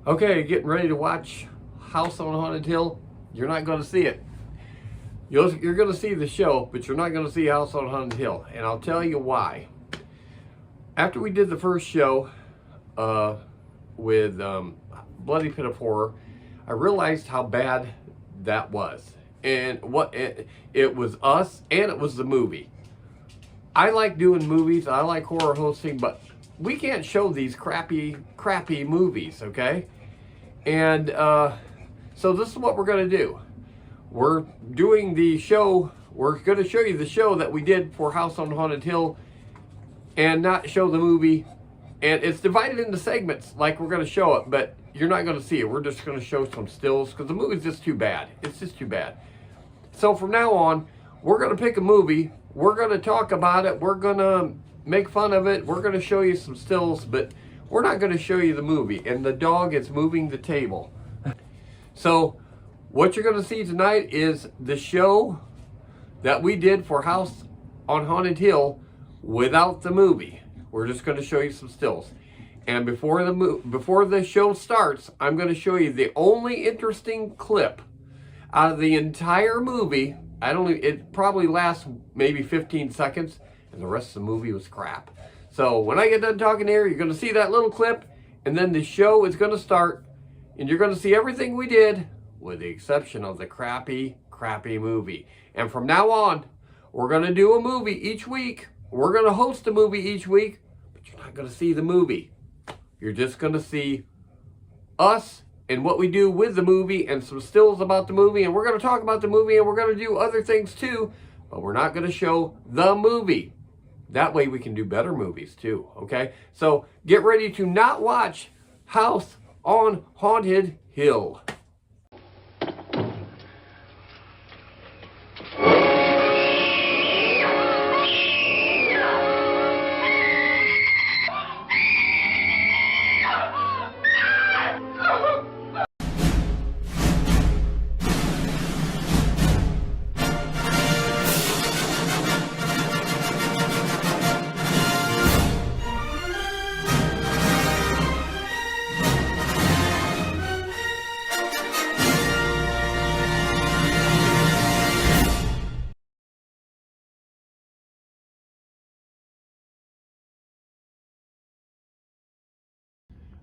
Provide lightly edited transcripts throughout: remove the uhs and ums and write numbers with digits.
Okay, getting ready to watch House on Haunted Hill. You're not going to see it. You're going to see the show, but you're not going to see House on Haunted Hill. And I'll tell you why. After we did the first show with Bloody Pit of Horror, I realized how bad that was. And what it was us, and it was the movie. I like doing movies, I like horror hosting, but we can't show these crappy movies, okay? And so this is what we're going to do. We're doing the show, we're going to show you the show that we did for House on Haunted Hill and not show the movie. And it's divided into segments like we're going to show it, but you're not going to see it. We're just going to show some stills because the movie's just too bad. It's just too bad. So from now on, we're going to pick a movie. We're going to talk about it. We're going to make fun of it. We're going to show you some stills, but we're not going to show you the movie. And the dog is moving the table. So what you're going to see tonight is the show that we did for House on Haunted Hill without the movie. We're just going to show you some stills. And before the show starts, I'm going to show you the only interesting clip out of the entire movie. It probably lasts maybe 15 seconds, and the rest of the movie was crap. So when I get done talking here, you're going to see that little clip, and then the show is going to start, and you're going to see everything we did, with the exception of the crappy movie. And from now on, we're going to do a movie each week. We're going to host a movie each week, but you're not going to see the movie. You're just going to see us and what we do with the movie and some stills about the movie. And we're going to talk about the movie, and we're going to do other things too, but we're not going to show the movie. That way we can do better movies too, okay? So get ready to not watch House on Haunted Hill.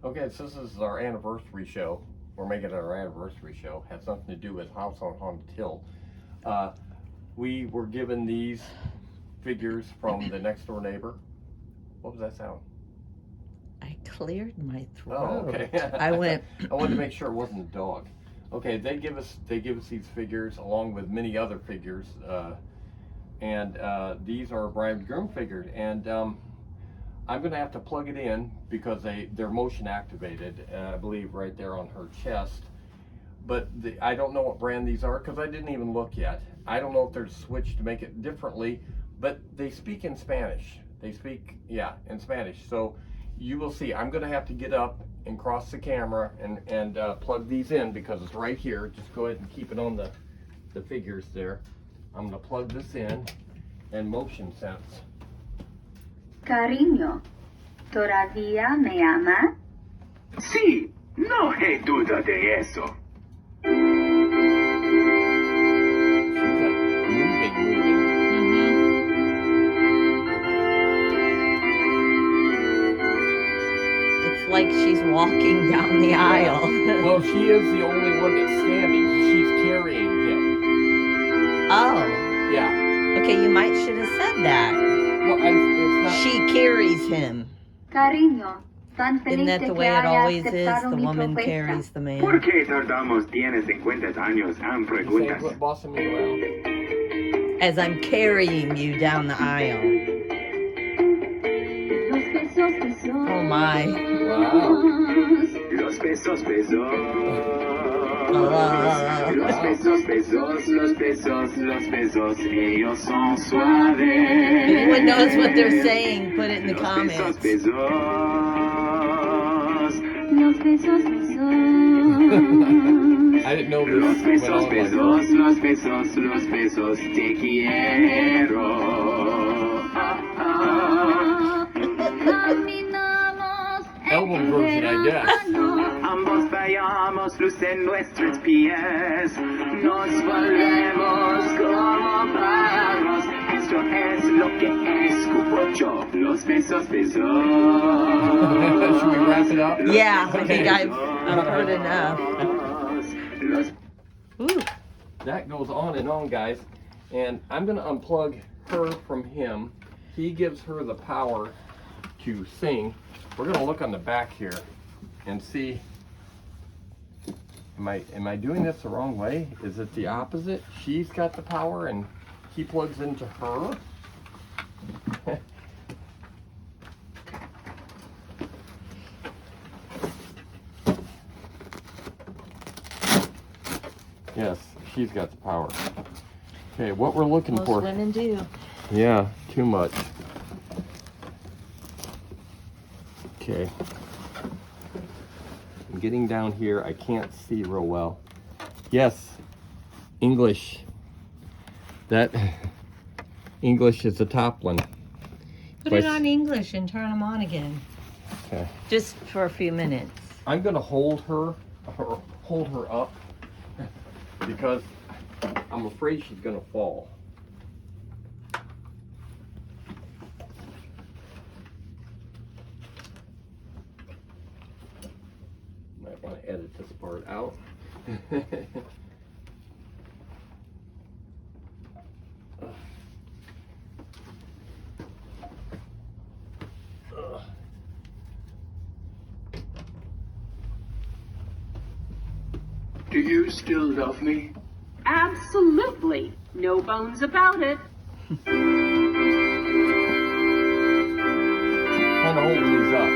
Okay, so this is our anniversary show. We're making it our anniversary show. Has something to do with House on Haunted Hill. We were given these figures from the next door neighbor. What was that sound? I cleared my throat. Oh, okay. I went. I wanted to make sure it wasn't a dog. Okay, they give us these figures along with many other figures, and these are Bride Groom figures, and I'm going to have to plug it in because they're motion activated, I believe right there on her chest. But I don't know what brand these are because I didn't even look yet. I don't know if there's a switch to make it differently, but they speak in Spanish. They speak, yeah, in Spanish. So you will see. I'm going to have to get up and cross the camera and plug these in because it's right here. Just go ahead and keep it on the figures there. I'm going to plug this in and motion sense. Cariño, ¿todavía me ama? Sí, no hay duda de eso. She's like moving. It's like she's walking down the aisle. Well, she is the only one that's standing. She's carrying him. Oh. Yeah. Okay, you should have said that. Well, it's not. She carries him. Cariño, tan Isn't feliz that de the que way it haya always is? aceptado The mi woman propuesta. carries the man. ¿Por qué tardamos 50 años en Say, preguntas? bossing me around. As I'm carrying you down the aisle. Los besos, besos. Oh my. Wow. Los besos, besos. Uh. Los besos, besos, los besos, los besos, ellos son suaves. If anyone knows what they're saying, put it in the Los comments. besos, besos. Los besos, besos. I didn't know Los this went besos, on like besos, los besos, los besos, te quiero. Caminamos album version, I guess. Ambos hallamos luz en nuestros pies. Nos volvemos como pájaros. Esto es lo que escucho. Los besos, besos. Should we wrap it up? Yeah, I think Okay. I've heard enough. Los Ooh. That goes on and on, guys. And I'm going to unplug her from him. He gives her the power to sing. We're going to look on the back here and see. Am I doing this the wrong way? Is it the opposite? She's got the power and he plugs into her. Yes, she's got the power. Okay, what we're looking Most for. women do. Yeah, too much. Okay. I'm getting down here. I can't see real well. Yes, English. That English is the top one. Put it on English and turn them on again. Okay. Just for a few minutes. I'm gonna hold her up because I'm afraid she's gonna fall. Might want to edit this part out. Do you still love me? Absolutely. No bones about it. Kind of holding these up.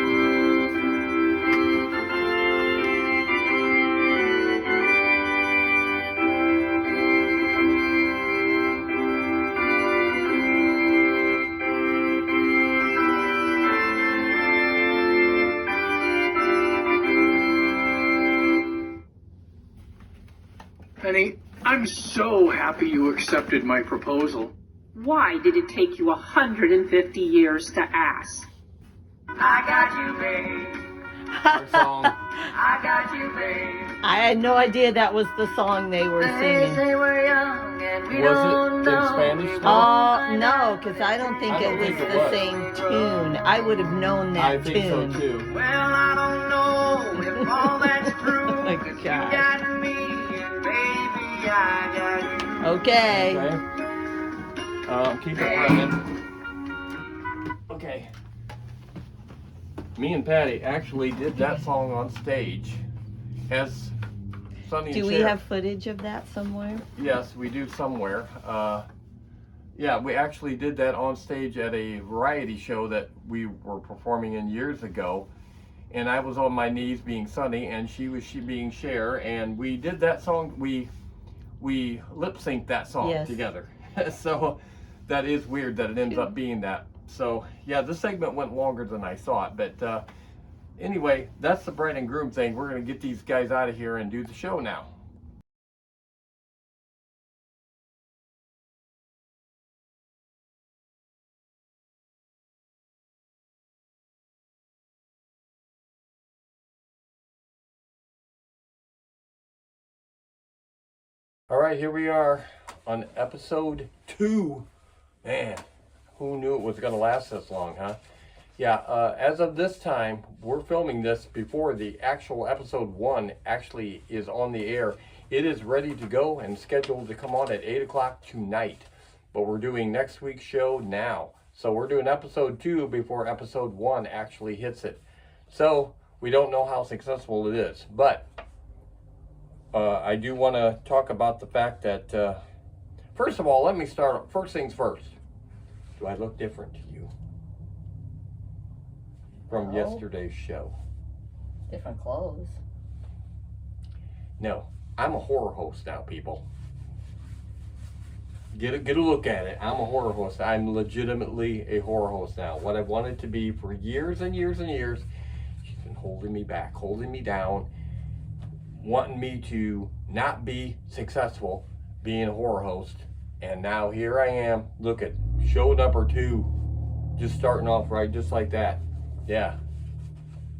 Penny, I'm so happy you accepted my proposal. Why did it take you 150 years to ask? I got you, babe. Our song. I got you, babe. I had no idea that was the song they were singing. we're young and we Was it in Spanish? though? Oh, no, because I don't think I don't it was think it the was. same tune. I would have known that I think so tune. too. Well, I don't know if all that's true. Oh my 'Cause you gosh. got me and baby, I got you. Okay. Okay. Keep it running. Okay. Me and Patty actually did that song on stage as Sonny and Do we Cher. have footage of that somewhere? Yes, we do somewhere. Yeah, we actually did that on stage at a variety show that we were performing in years ago. And I was on my knees being Sonny, and she being Cher, and we did that song. We lip synced that song Yes. together. So that is weird that it ends up being that. So yeah, this segment went longer than I thought, but anyway, that's the bride and groom thing. We're gonna get these guys out of here and do the show now. All right, here we are on episode 2. Man, who knew it was going to last this long, huh? Yeah, as of this time, we're filming this before the actual episode 1 actually is on the air. It is ready to go and scheduled to come on at 8 o'clock tonight. But we're doing next week's show now. So we're doing episode 2 before episode 1 actually hits it. So we don't know how successful it is. But I do want to talk about the fact that, first of all, let me start, first things first. Do I look different to you from No. yesterday's show? Different clothes. No, I'm a horror host now, people. Get a look at it. I'm a horror host. I'm legitimately a horror host now. What I've wanted to be for years and years and years. She's been holding me back, holding me down, wanting me to not be successful being a horror host. And now here I am. Look at show number 2. Just starting off right, just like that. Yeah.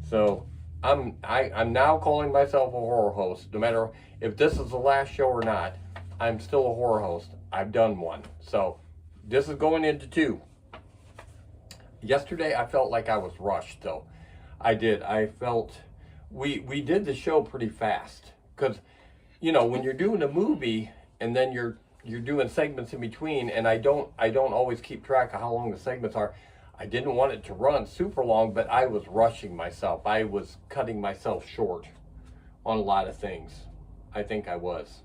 So I'm now calling myself a horror host. No matter if this is the last show or not, I'm still a horror host. I've done one. So this is going into 2. Yesterday I felt like I was rushed though. I did. I felt we did the show pretty fast because, you know, when you're doing a movie and then you're doing segments in between, and I don't always keep track of how long the segments are. I didn't want it to run super long, but I was rushing myself. I was cutting myself short on a lot of things. I think I was.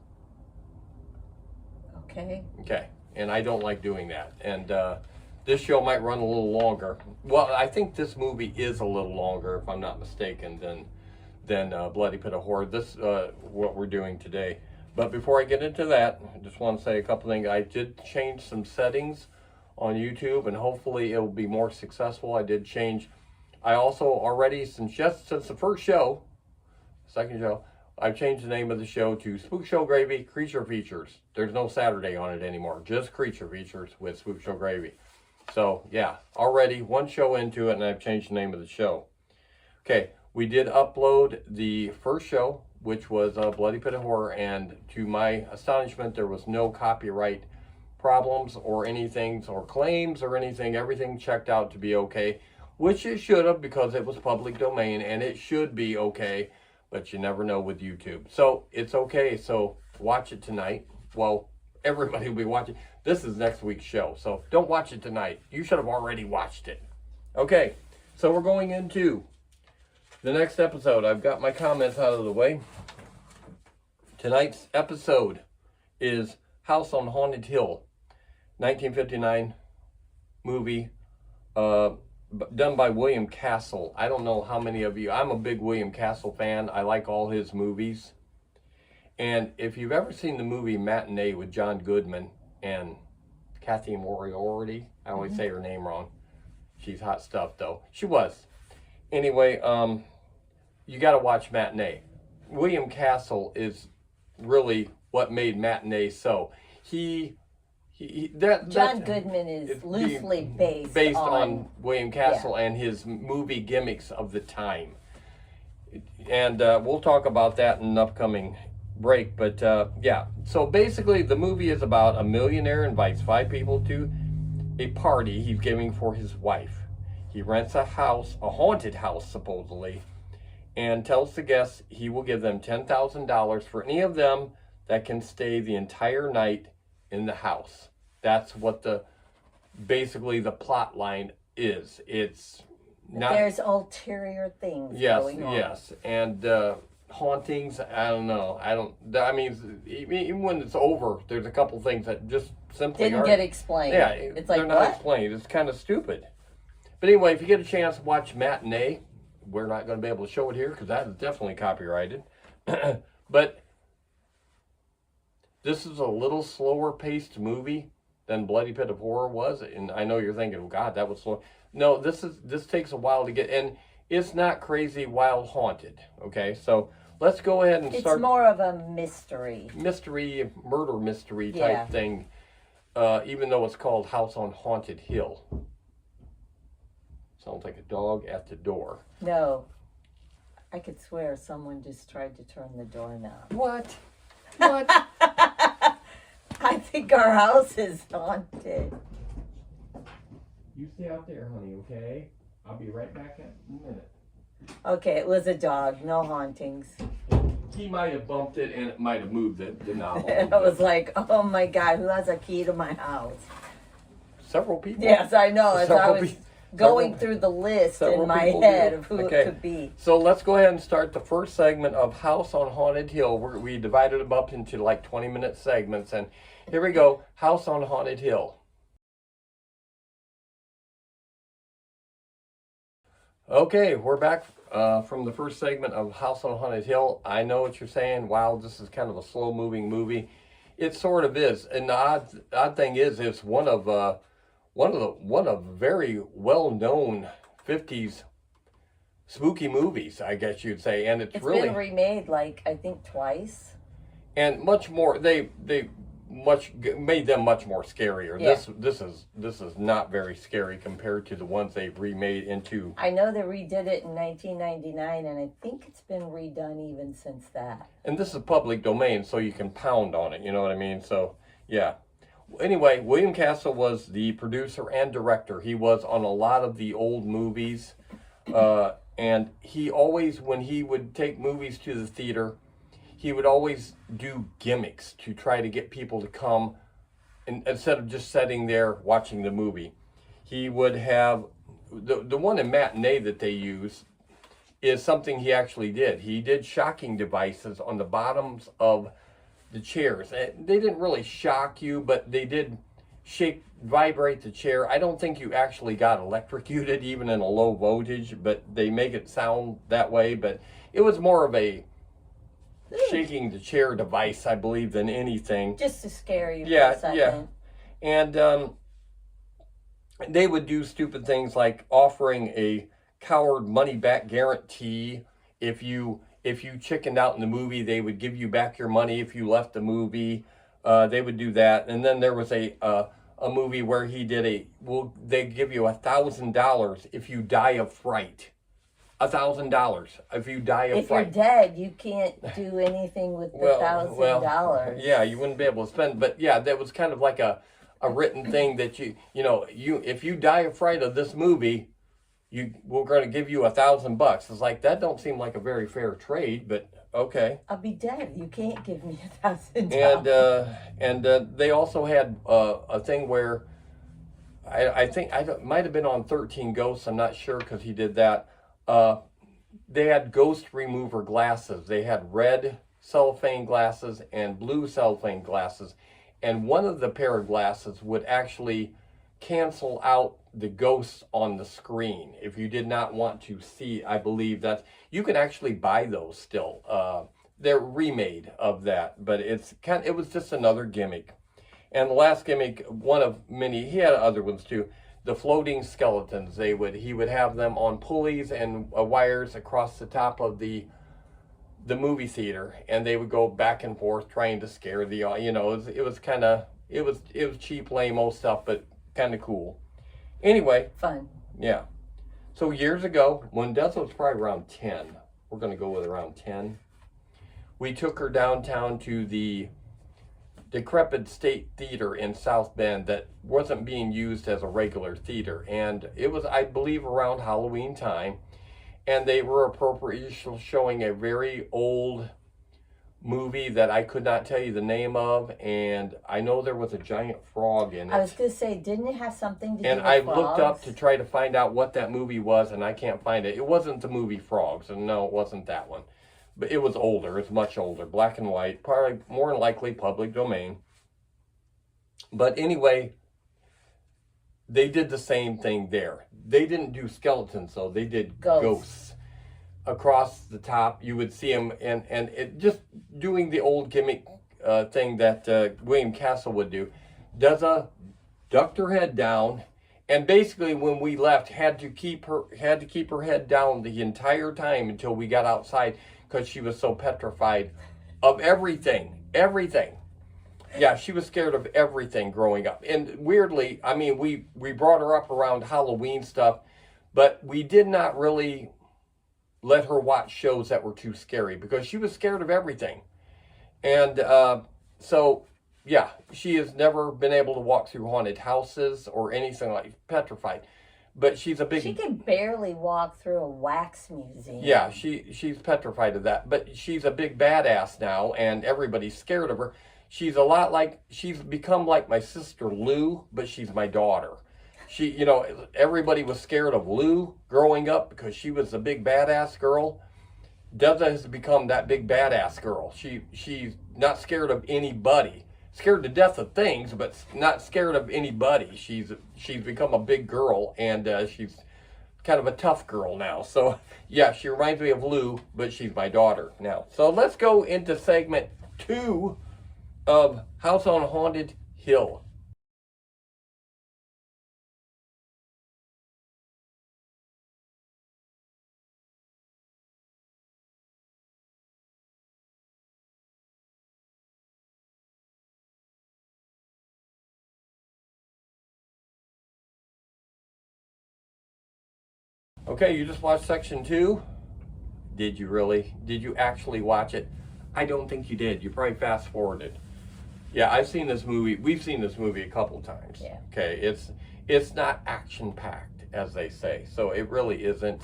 Okay. Okay, and I don't like doing that. And this show might run a little longer. Well, I think this movie is a little longer, if I'm not mistaken, than Bloody Pit of Horror. This what we're doing today. But before I get into that, I just want to say a couple things. I did change some settings on YouTube, and hopefully it will be more successful. I also already, since the first show, second show, I've changed the name of the show to SpookShow Gravy Creature Features. There's no Saturday on it anymore, just Creature Features with SpookShow Gravy. So yeah, already one show into it, and I've changed the name of the show. Okay, we did upload the first show, which was Bloody Pit of Horror, and to my astonishment, there was no copyright problems or anything, or claims or anything. Everything checked out to be okay, which it should have, because it was public domain, and it should be okay, but you never know with YouTube. So it's okay. So watch it tonight. Well, everybody will be watching. This is next week's show, so don't watch it tonight. You should have already watched it. Okay, so we're going into the next episode. I've got my comments out of the way. Tonight's episode is House on Haunted Hill, 1959 movie, done by William Castle. I don't know how many of you, I'm a big William Castle fan. I like all his movies. And if you've ever seen the movie Matinee with John Goodman and Kathy Moriarty, I always say her name wrong. She's hot stuff though. She was. Anyway, you got to watch Matinee. William Castle is really what made Matinee so. John Goodman is loosely based on William Castle and his movie gimmicks of the time. And we'll talk about that in an upcoming break. But yeah, so basically the movie is about a millionaire invites 5 people to a party he's giving for his wife. He rents a house, a haunted house supposedly, and tells the guests he will give them $10,000 for any of them that can stay the entire night in the house. That's what basically the plot line is. It's not, there's ulterior things going on. Yes, and hauntings, I don't know. I mean, even when it's over, there's a couple things that just simply didn't get explained. Yeah, it's like, they're not explained. It's kind of stupid. But anyway, if you get a chance to watch Matinee, we're not going to be able to show it here because that is definitely copyrighted. But this is a little slower paced movie than Bloody Pit of Horror was. And I know you're thinking, God, that was slow. No, this takes a while to get, and it's not crazy wild haunted. Okay, so let's go ahead and start. It's more of a mystery. Murder mystery type thing, even though it's called House on Haunted Hill. Sounds like a dog at the door. No. I could swear someone just tried to turn the doorknob. What? I think our house is haunted. You stay out there, honey, okay? I'll be right back in a minute. Okay, it was a dog. No hauntings. He might have bumped it and it might have moved the knob. I was like, oh my God, who has a key to my house? Several people. Yes, I know. As I was going through the list in my head of who it could be. So let's go ahead and start the first segment of House on Haunted Hill. We divided them up into like 20-minute segments. And here we go, House on Haunted Hill. Okay, we're back from the first segment of House on Haunted Hill. I know what you're saying. Wow, this is kind of a slow-moving movie. It sort of is. And the odd thing is, it's one of very well-known 50s spooky movies, I guess you'd say. And it's really been remade, like, I think twice. And much more. They made them much more scarier. Yeah. This is not very scary compared to the ones they've remade into. I know they redid it in 1999, and I think it's been redone even since that. And this is public domain, so you can pound on it. You know what I mean? So yeah. Anyway, William Castle was the producer and director. He was on a lot of the old movies, and he always, when he would take movies to the theater, he would always do gimmicks to try to get people to come, and instead of just sitting there watching the movie. He would have, the one in Matinee that they use is something he actually did. He did shocking devices on the bottoms of the chairs. They didn't really shock you, but they did vibrate the chair. I don't think you actually got electrocuted even in a low voltage, but they make it sound that way. But it was more of a shaking the chair device, I believe, than anything. Just to scare you for Yeah, a second. yeah. And they would do stupid things like offering a coward money back guarantee. If you chickened out in the movie, they would give you back your money if you left the movie. They would do that. And then there was a movie where he did they give you $1,000 if you die of fright. $1,000 if you die of fright. If you're dead, you can't do anything with the $1,000. Yeah, you wouldn't be able to spend. But yeah, that was kind of like a written thing that you if you die of fright of this movie, we're going to give you $1,000. It's like, that don't seem like a very fair trade, but okay. I'll be dead. You can't give me $1,000. And they also had a thing where I think it might have been on 13 Ghosts. I'm not sure because he did that. They had ghost remover glasses. They had red cellophane glasses and blue cellophane glasses, and one of the pair of glasses would actually cancel out the ghosts on the screen if you did not want to see. I believe that you can actually buy those still. They're remade of that, but it was just another gimmick. And the last gimmick, one of many, he had other ones too, the floating skeletons. He would have them on pulleys and wires across the top of the movie theater, and they would go back and forth trying to scare the, it was cheap, lame-o stuff, but kind of cool. Anyway. Fun. Yeah. So years ago, when Dessa was probably around 10, we're going to go with around 10, we took her downtown to the decrepit State Theater in South Bend that wasn't being used as a regular theater. And it was, I believe, around Halloween time. And they were appropriately showing a very old movie that I could not tell you the name of, and I know there was a giant frog in it. I was going to say, didn't it have something to do with frogs? And I looked up to try to find out what that movie was, and I can't find it. It wasn't the movie Frogs, and no, it wasn't that one. But it was older. It was much older, black and white, probably more than likely public domain. But anyway, they did the same thing there. They didn't do skeletons, though. They did ghosts. Across the top, you would see them, and it just doing the old gimmick thing that William Castle would do. Dessa ducked her head down, and basically when we left, had to keep her head down the entire time until we got outside, because she was so petrified of everything. Yeah, she was scared of everything growing up. And weirdly, I mean, we brought her up around Halloween stuff, but we did not really let her watch shows that were too scary because she was scared of everything. And so, yeah, she has never been able to walk through haunted houses or anything like petrified. But she can barely walk through a wax museum. Yeah, she's petrified of that. But she's a big badass now, and everybody's scared of her. She's become like my sister Lou, but she's my daughter. Everybody was scared of Lou growing up because she was a big badass girl. Dessa has become that big badass girl. She's not scared of anybody. Scared to death of things, but not scared of anybody. She's become a big girl, and she's kind of a tough girl now. So yeah, she reminds me of Lou, but she's my daughter now. So let's go into segment 2 of House on Haunted Hill. Okay, you just watched section 2. Did you really? Did you actually watch it? I don't think you did. You probably fast forwarded. Yeah, I've seen this movie. We've seen this movie a couple times. Yeah. Okay, it's not action packed, as they say. So it really isn't.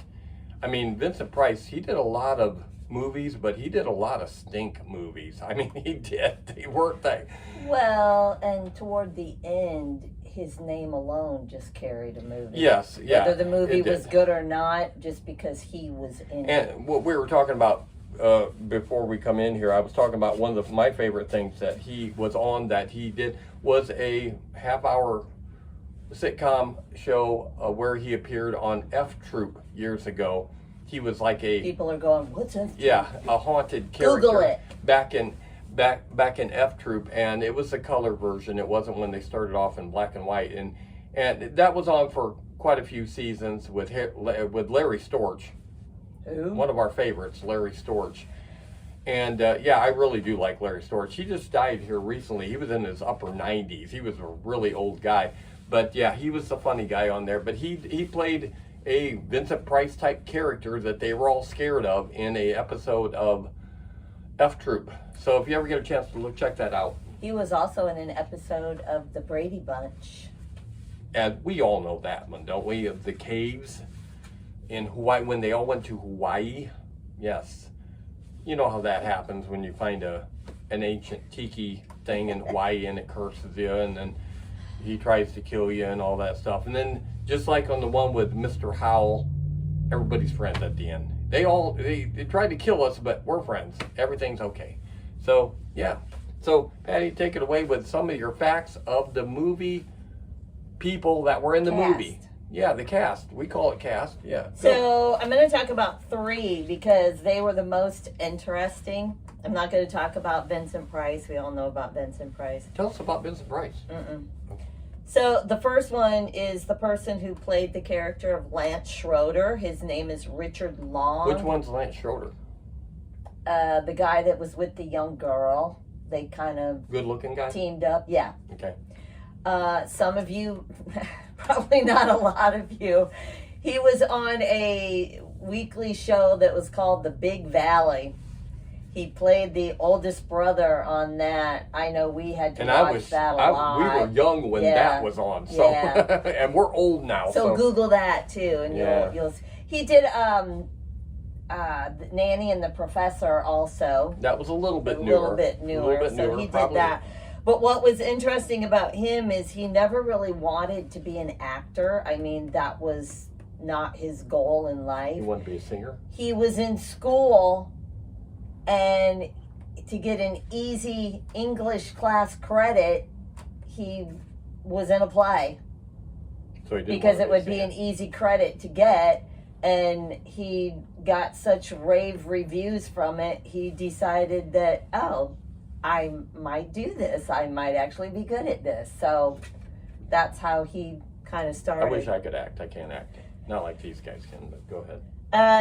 I mean, Vincent Price, he did a lot of movies, but he did a lot of stink movies. I mean, he did. They weren't they? Well, and toward the end, his name alone just carried a movie. Yes, yeah. Whether the movie it was did. good or not, just because he was in it. And what we were talking about before we come in here, I was talking about one of my favorite things that he was on that he did was a half-hour sitcom show where he appeared on F Troop years ago. He was like a People are going, what's F Troop? yeah, a haunted character. Google it. Back in F Troop, and it was the color version. It wasn't when they started off in black and white, and that was on for quite a few seasons with Larry Storch. Who? One of our favorites, Larry Storch. And yeah, I really do like Larry Storch. He just died here recently. He was in his upper 90s. He was a really old guy. But yeah, he was the funny guy on there. But he played a Vincent Price type character that they were all scared of in a episode of F Troop. So if you ever get a chance to check that out. He was also in an episode of The Brady Bunch. And we all know that one, don't we? Of the caves in Hawaii, when they all went to Hawaii. Yes. You know how that happens when you find an ancient tiki thing in Hawaii and it curses you, and then he tries to kill you and all that stuff. And then just like on the one with Mr. Howell, everybody's friends at the end. They tried to kill us, but we're friends. Everything's okay. So yeah. So Patty, take it away with some of your facts of the movie people that were in the movie. Yeah, the cast. We call it cast. Yeah. So I'm going to talk about 3 because they were the most interesting. I'm not going to talk about Vincent Price. We all know about Vincent Price. Tell us about Vincent Price. So the first one is the person who played the character of Lance Schroeder. His name is Richard Long. Which one's Lance Schroeder? The guy that was with the young girl. They kind of good-looking guy. Teamed up. Yeah. Okay. Some of you, probably not a lot of you, he was on a weekly show that was called The Big Valley. He played the oldest brother on that. I know we had to watch that a lot. We were young when that was on, so and we're old now. So Google that too, and you'll. He did Nanny and the Professor also. That was a little bit newer. So he did that. But what was interesting about him is he never really wanted to be an actor. I mean, that was not his goal in life. He wanted to be a singer? He was in school, and to get an easy English class credit, he was in a play. So he didn't because it would be an easy credit to get, and he got such rave reviews from it, he decided that, oh, I might do this. I might actually be good at this. So that's how he kind of started. I wish I could act. I can't act. Not like these guys can, but go ahead.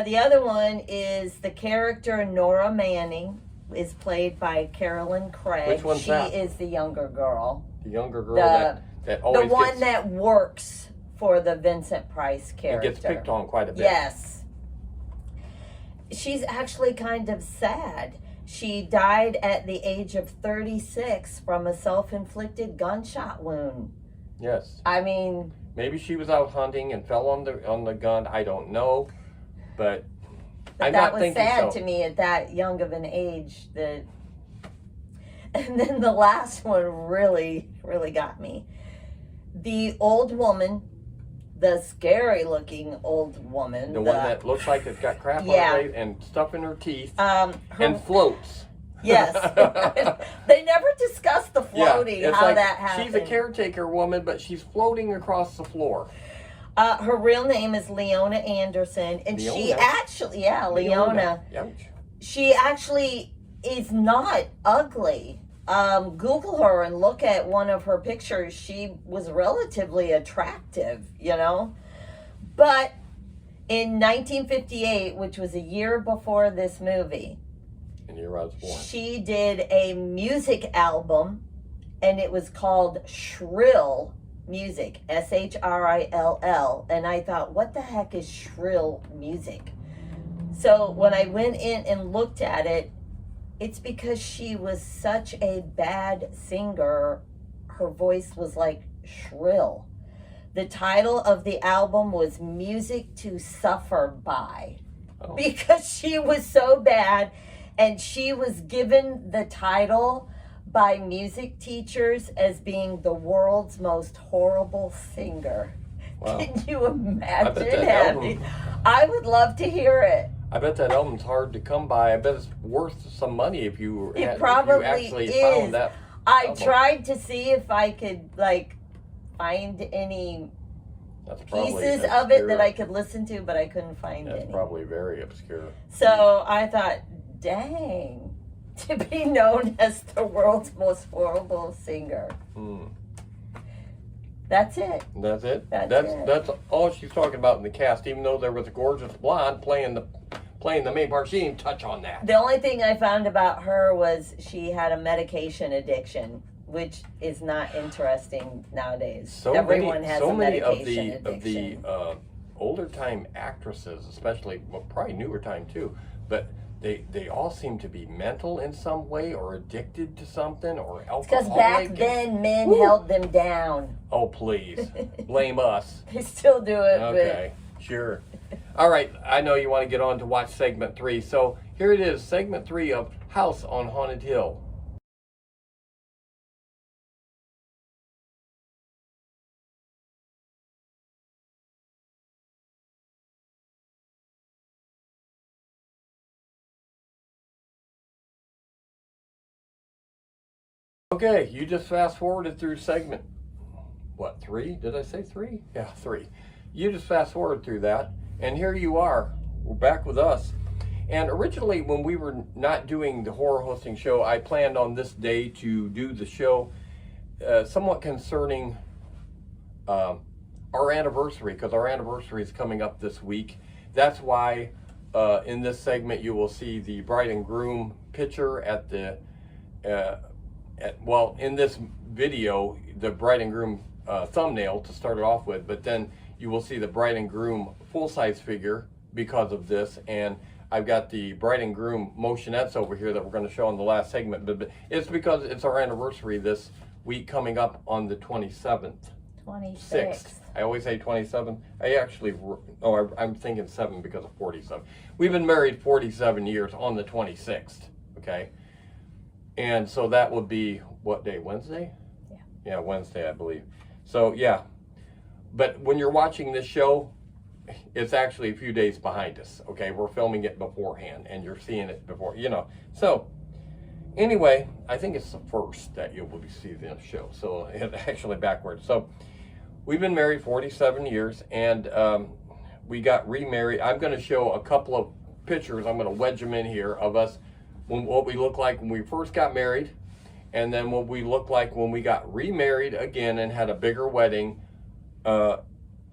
The other one is the character Nora Manning is played by Carolyn Craig. Which one's that? She is the younger girl. The younger girl that always the one that works for the Vincent Price character. It gets picked on quite a bit. Yes. She's actually kind of sad. She died at the age of 36 from a self-inflicted gunshot wound. Yes. I mean, maybe she was out hunting and fell on the gun. I don't know, but I'm that not was thinking sad so. to me at that young of an age. And then the last one really, really got me. The old woman, the scary-looking old woman. The one that looks like it's got crap on her and stuff in her teeth and floats. Yes. They never discussed the floating, how like that happened. She's a caretaker woman, but she's floating across the floor. Her real name is Leona Anderson, and she actually, Leona. She actually is not ugly. Google her and look at one of her pictures. She was relatively attractive, you know. But in 1958, which was a year before this movie, and year I was born, she did a music album, and it was called Shrill, music, Shrill, and I thought, what the heck is shrill music? So when I went in and looked at it, it's because she was such a bad singer. Her voice was like shrill. The title of the album was Music to Suffer By, because she was so bad, and she was given the title by music teachers as being the world's most horrible singer. Wow. Can you imagine having? I would love to hear it. I bet that album's hard to come by. I bet it's worth some money if you Probably actually is. found that. I album. tried to see if I could find any pieces of it that I could listen to, but I couldn't find any. That's probably very obscure. So I thought, dang, to be known as the world's most horrible singer. That's it. That's it? That's That's all she's talking about in the cast, even though there was a gorgeous blonde playing the main part. She didn't touch on that. The only thing I found about her was she had a medication addiction, which is not interesting nowadays. Everyone has a medication addiction. Of the older time actresses, especially, well, probably newer time too, but they all seem to be mental in some way or addicted to something or alcoholic. Because back then men held them down. Oh, please. Blame us. They still do it. Okay, sure. All right, I know you want to get on to watch segment 3. So here it is, segment 3 of House on Haunted Hill. Okay, you just fast forwarded through segment, 3? Did I say 3? Yeah, 3. You just fast forward through that, and here you are. We're back with us. And originally, when we were not doing the horror hosting show, I planned on this day to do the show somewhat concerning our anniversary, because our anniversary is coming up this week. That's why in this segment you will see the bride and groom picture at the in this video, the bride and groom thumbnail to start it off with, but then you will see the bride and groom full-size figure because of this, and I've got the bride and groom motionettes over here that we're going to show in the last segment, but it's because it's our anniversary this week coming up on the 27th. 26th. I always say 27th. I'm thinking 7 because of 47. We've been married 47 years on the 26th, okay? And so that would be, what day, Wednesday? Yeah. Yeah, Wednesday, I believe. So, yeah. But when you're watching this show, it's actually a few days behind us, okay? We're filming it beforehand, and you're seeing it before, So, anyway, I think it's the first that you will see the show. So, it's actually backwards. So, we've been married 47 years, and we got remarried. I'm going to show a couple of pictures. I'm going to wedge them in here of us, what we looked like when we first got married, and then what we looked like when we got remarried again and had a bigger wedding on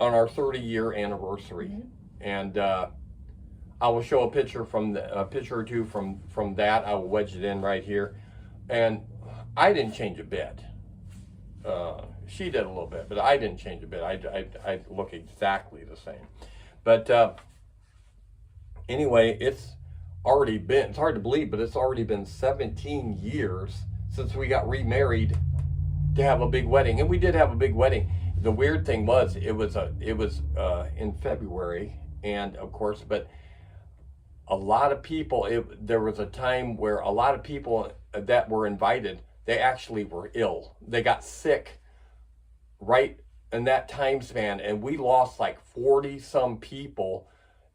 our 30-year anniversary. Mm-hmm. And I will show a picture or two from that. I will wedge it in right here. And I didn't change a bit. She did a little bit, but I didn't change a bit. I look exactly the same. But anyway, it's hard to believe, but it's already been 17 years since we got remarried to have a big wedding. And we did have a big wedding. The weird thing was, it was in February, and of course, but a lot of people, there was a time where a lot of people that were invited, they actually were ill. They got sick right in that time span, and we lost like 40 some people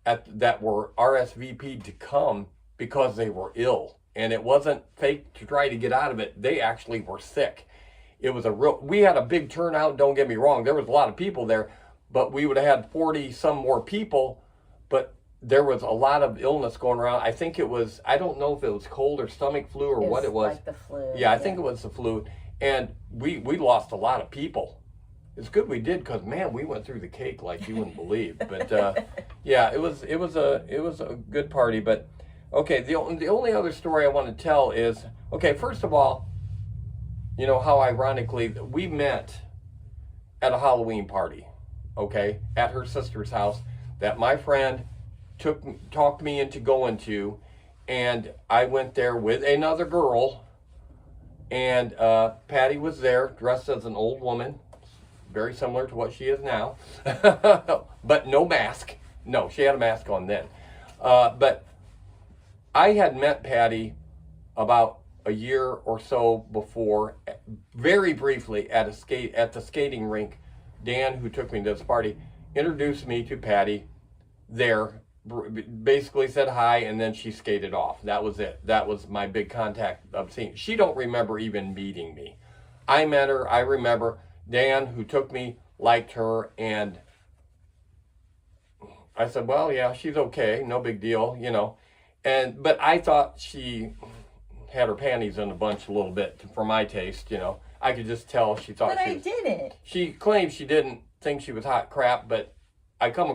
that were RSVP'd to come because they were ill. And it wasn't fake to try to get out of it. They actually were sick. It was we had a big turnout, don't get me wrong. There was a lot of people there, but we would have had 40 some more people, but there was a lot of illness going around. I think it was, I don't know if it was cold or stomach flu or what it was. Like the flu. Yeah, I think it was the flu. And we lost a lot of people. It's good we did, because man, we went through the cake like you wouldn't believe. But yeah, it was a good party. But okay, the only other story I want to tell is, okay, first of all, how ironically we met at a Halloween party, okay, at her sister's house that my friend talked me into going to, and I went there with another girl, and Patty was there dressed as an old woman, very similar to what she is now, but no mask. No, she had a mask on then. But I had met Patty about a year or so before, very briefly at the skating rink. Dan, who took me to this party, introduced me to Patty there, basically said hi, and then she skated off. That was it. That was my big contact of seeing. She don't remember even meeting me. I met her. I remember Dan, who took me, liked her, and I said, well, yeah, she's okay. No big deal, you know. But I thought she had her panties in a bunch a little bit for my taste, you know. I could just tell she thought But I didn't. She claimed she didn't think she was hot crap, but she come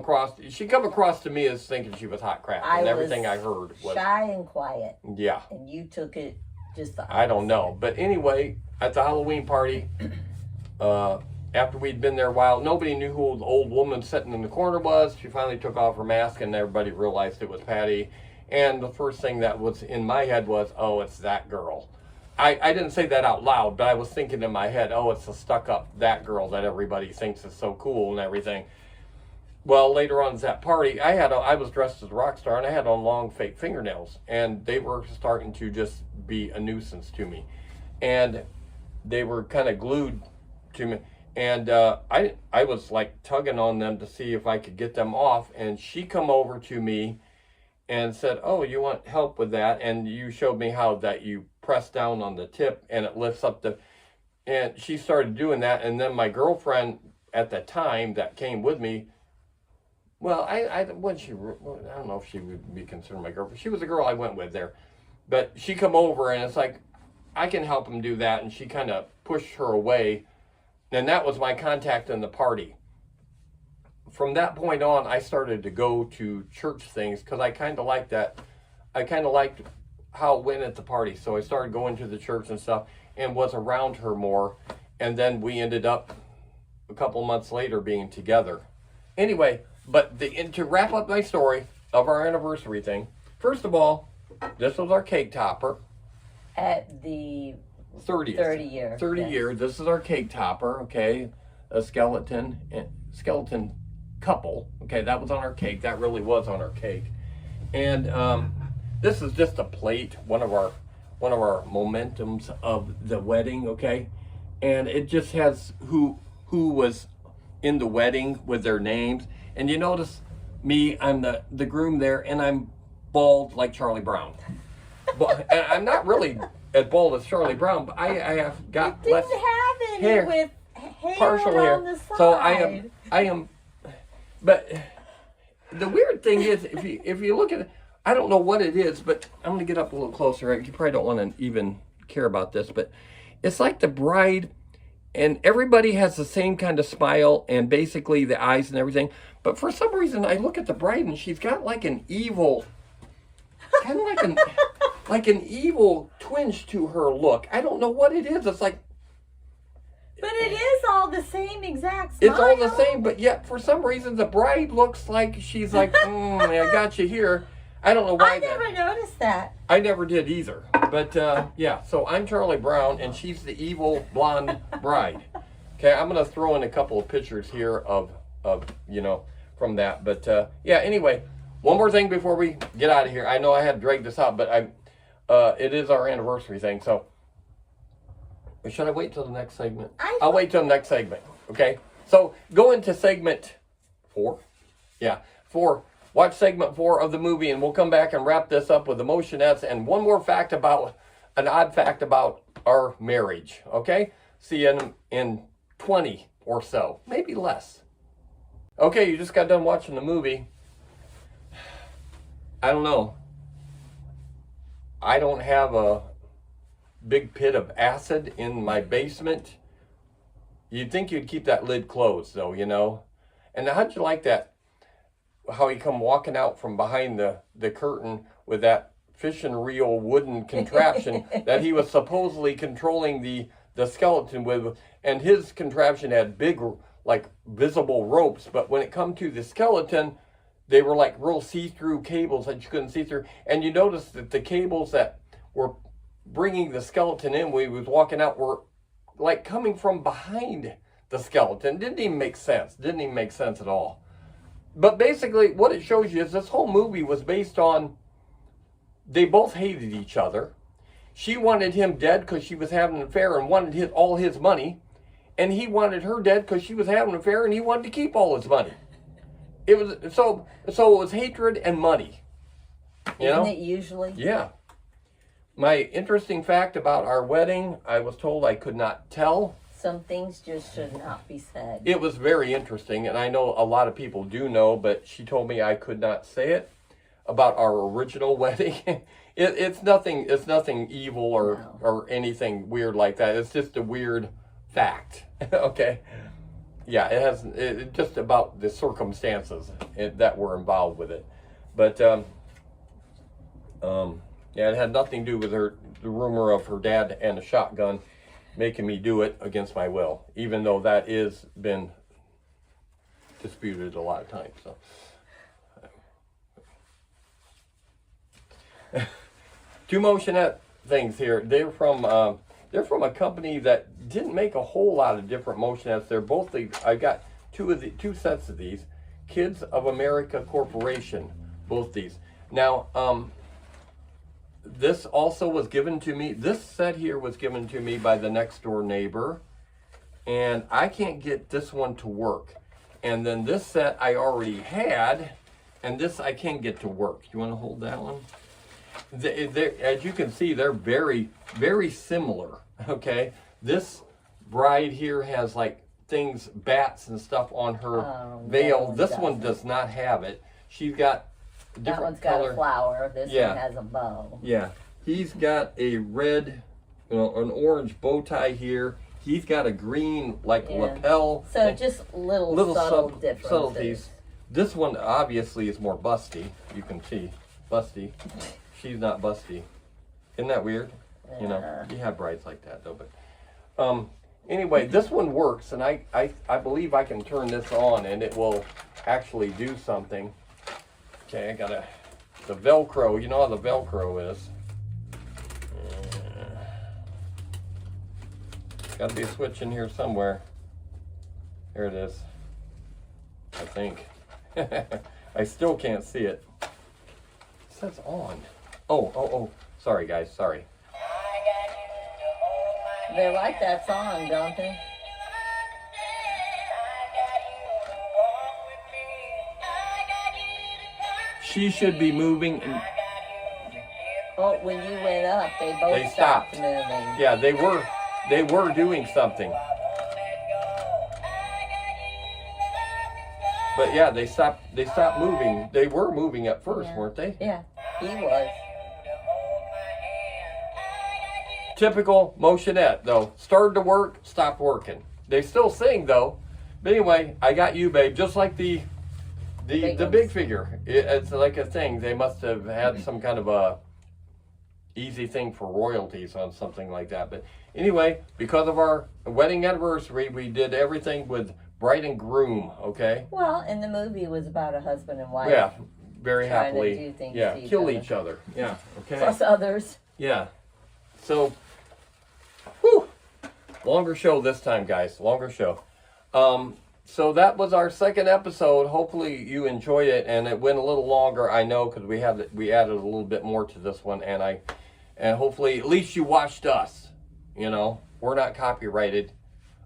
across to me as thinking she was hot crap. And everything I heard was shy and quiet. Yeah. And you took it just the opposite. I don't know. But anyway, at the Halloween party, after we'd been there a while, nobody knew who the old woman sitting in the corner was. She finally took off her mask, and everybody realized it was Patty. And the first thing that was in my head was, oh, it's that girl. I didn't say that out loud, but I was thinking in my head, oh, it's the stuck-up that girl that everybody thinks is so cool and everything. Well, later on at that party, I was dressed as a rock star, and I had on long fake fingernails, and they were starting to just be a nuisance to me. And they were kind of glued to me. And I was like tugging on them to see if I could get them off. And she come over to me and said, oh, you want help with that? And you showed me how that you press down on the tip and it lifts up and she started doing that. And then my girlfriend at the time that came with me, well, I don't know if she would be considered my girlfriend. She was the girl I went with there. But she come over and it's like, I can help him do that. And she kind of pushed her away. And that was my contact in the party. From that point on, I started to go to church things because I kind of liked that. I kind of liked how it went at the party. So I started going to the church and stuff and was around her more. And then we ended up a couple months later being together. Anyway, but to wrap up my story of our anniversary thing, first of all, this was our cake topper. At the 30th. 30 year. 30 year. This is our cake topper, okay? A skeleton couple. Okay, that was on our cake. That really was on our cake. And this is just a plate, one of our momentums of the wedding, okay? And it just has who was in the wedding with their names. And you notice me, I'm the groom there, and I'm bald like Charlie Brown. But and I'm not really as bald as Charlie Brown, but I have got less hair, with hair partial around hair. the side. So I am. But the weird thing is, if you look at it, I don't know what it is, but I'm gonna get up a little closer. You probably don't want to even care about this, but it's like the bride, and everybody has the same kind of smile and basically the eyes and everything. But for some reason, I look at the bride and she's got like an evil, kind of like an evil twinge to her look. I don't know what it is. It's like. But it is all the same exact smile. It's all the same, but yet for some reason the bride looks like she's like, I got you here. I don't know why. I never noticed that. I never did either. But yeah, so I'm Charlie Brown and she's the evil blonde bride. Okay, I'm gonna throw in a couple of pictures here of from that. But yeah, anyway, one more thing before we get out of here. I know I had to drag this out, but it is our anniversary thing, so. Or should I wait till the next segment? I'll wait till the next segment, okay? So go into segment 4. Yeah, 4. Watch segment 4 of the movie, and we'll come back and wrap this up with emotionettes and one more an odd fact about our marriage, okay? See you in 20 or so, maybe less. Okay, you just got done watching the movie. I don't know. I don't have a big pit of acid in my basement. You'd think you'd keep that lid closed though, And how'd you like that? How he come walking out from behind the curtain with that fishing reel wooden contraption that he was supposedly controlling the skeleton with, and his contraption had big like visible ropes, but when it come to the skeleton, they were like real see-through cables that you couldn't see through. And you notice that the cables that were bringing the skeleton in when he was walking out were like coming from behind the skeleton. Didn't even make sense. Didn't even make sense at all. But basically, what it shows you is this whole movie was based on they both hated each other. She wanted him dead because she was having an affair and wanted all his money. And he wanted her dead because she was having an affair and he wanted to keep all his money. It was so it was hatred and money. You know? Isn't it usually? Yeah. My interesting fact about our wedding, I was told I could not tell. Some things just should not be said. It was very interesting, and I know a lot of people do know, but she told me I could not say it about our original wedding. It's nothing evil or anything weird like that. It's just a weird fact. Okay. Yeah, it's just about the circumstances that were involved with it. But yeah, it had nothing to do with the rumor of her dad and a shotgun making me do it against my will, even though that is been disputed a lot of times. So, two motionette things here. They're from a company that didn't make a whole lot of different motionettes. They're both I got two sets of these. Kids of America Corporation, both these. Now, this also was given to me. This set here was given to me by the next door neighbor, and I can't get this one to work. And then this set I already had, and this I can't get to work. You want to hold that one? As you can see, they're very, very similar. Okay, this bride here has like things, bats and stuff on her veil. This one does not have it. She's got that one's got a flower. This one has a bow. Yeah. He's got a red, an orange bow tie here. He's got a green, lapel. So just little subtle differences. Subtleties. This one obviously is more busty. You can see. Busty. She's not busty. Isn't that weird? Yeah. You know, you have brides like that though. But anyway, this one works, and I believe I can turn this on and it will actually do something. Okay, I got the Velcro. You know how the Velcro is. Got to be a switch in here somewhere. There it is. I think. I still can't see it. It says on. Oh. Sorry, guys. Sorry. They like that song, don't they? She should be moving. Oh, when you went up, they both stopped moving. Yeah, they were doing something. But yeah, they stopped moving. They were moving at first, weren't they? Yeah, he was. Typical motionette, though. Started to work, stopped working. They still sing, though. But anyway, I got you, babe. Just like the big figure. It's like a thing. They must have had some kind of a easy thing for royalties on something like that. But anyway, because of our wedding anniversary, we did everything with bride and groom, okay? Well, and the movie was about a husband and wife. Yeah, very happily. To do things yeah, to kill each other. Yeah, okay. Plus others. Yeah. So, whew, longer show this time, guys. Longer show. So that was our second episode. Hopefully you enjoyed it, and it went a little longer. I know because we added a little bit more to this one, and hopefully at least you watched us. You know, we're not copyrighted.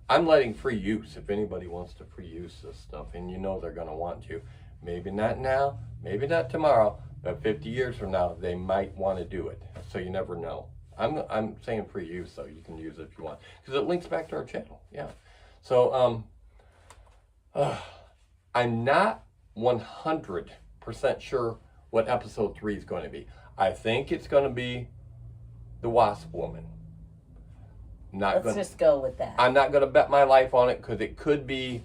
I'm letting free use if anybody wants to free use this stuff, and you know they're going to want to. Maybe not now, maybe not tomorrow, but 50 years from now they might want to do it. So you never know. I'm saying free use, so you can use it if you want, because it links back to our channel. Yeah. So I'm not 100% sure what episode 3 is going to be. I think it's going to be the Wasp Woman. Let's just go with that. I'm not going to bet my life on it because it could be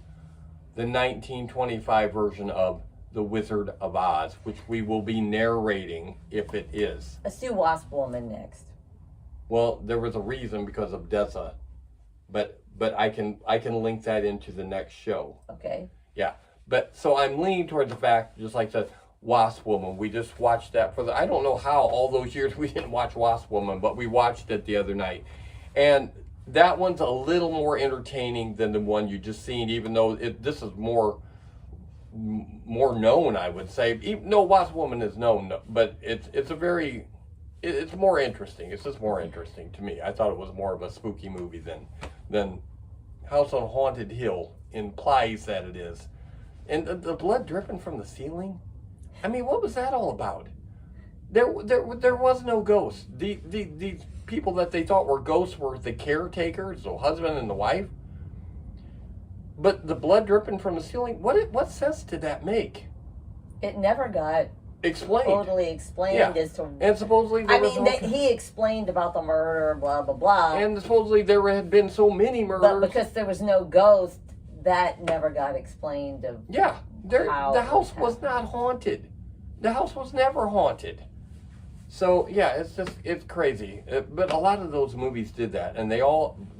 the 1925 version of The Wizard of Oz, which we will be narrating if it is. Let's do Wasp Woman next. Well, there was a reason because of Dessa but I can link that into the next show. Okay. Yeah, but so I'm leaning toward the fact, just like the Wasp Woman, we just watched that for I don't know how all those years we didn't watch Wasp Woman, but we watched it the other night. And that one's a little more entertaining than the one you just seen, even though this is more known, I would say. Even, no, Wasp Woman is known, but it's more interesting. It's just more interesting to me. I thought it was more of a spooky movie than House on Haunted Hill implies that it is. And the blood dripping from the ceiling? I mean, what was that all about? There was no ghost. These people that they thought were ghosts were the caretakers, the husband and the wife. But the blood dripping from the ceiling, what sense did that make? It never got explained. Totally explained as to. And supposedly he explained about the murder, blah blah blah. And supposedly there had been so many murders. But because there was no ghost, that never got explained. The house was not haunted. The house was never haunted. So yeah, it's crazy. But a lot of those movies did that, and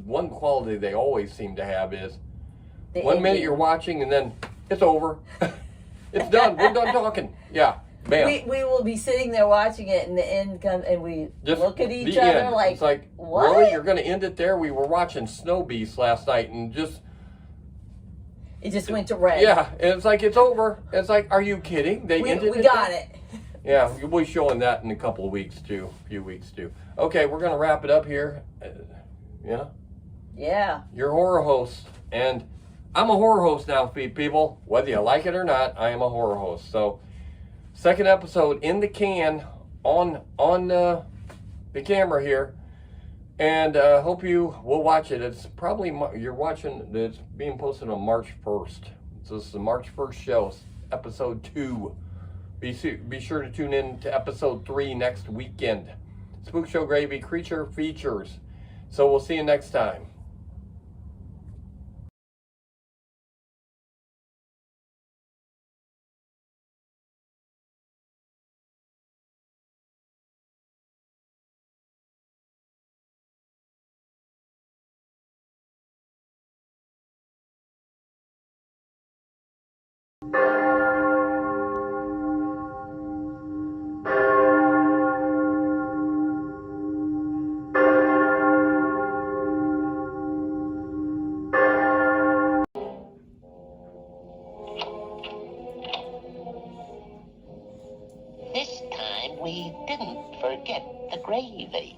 one quality they always seem to have is one minute you're watching and then it's over. It's done. We're done talking. Yeah. Bam. We will be sitting there watching it, and the end comes, and we Just look at each the other end. like, it's like, what? Really? You're going to end it there? We were watching Snow Beast last night, and it just went to red. Yeah, and it's like, it's over. It's like, are you kidding? They ended it? We got it. Yeah, we'll be showing that in a couple of weeks, too. A few weeks, too. Okay, we're going to wrap it up here. Yeah? Yeah. You're a horror host, and I'm a horror host now, people. Whether you like it or not, I am a horror host. So, second episode in the can on the camera here, and hope you will watch it. It's probably it's being posted on March 1st. So this is the March 1st show, episode 2. Be sure to tune in to episode 3 next weekend. Spook Show Gravy Creature Features. So we'll see you next time. This time we didn't forget the gravy.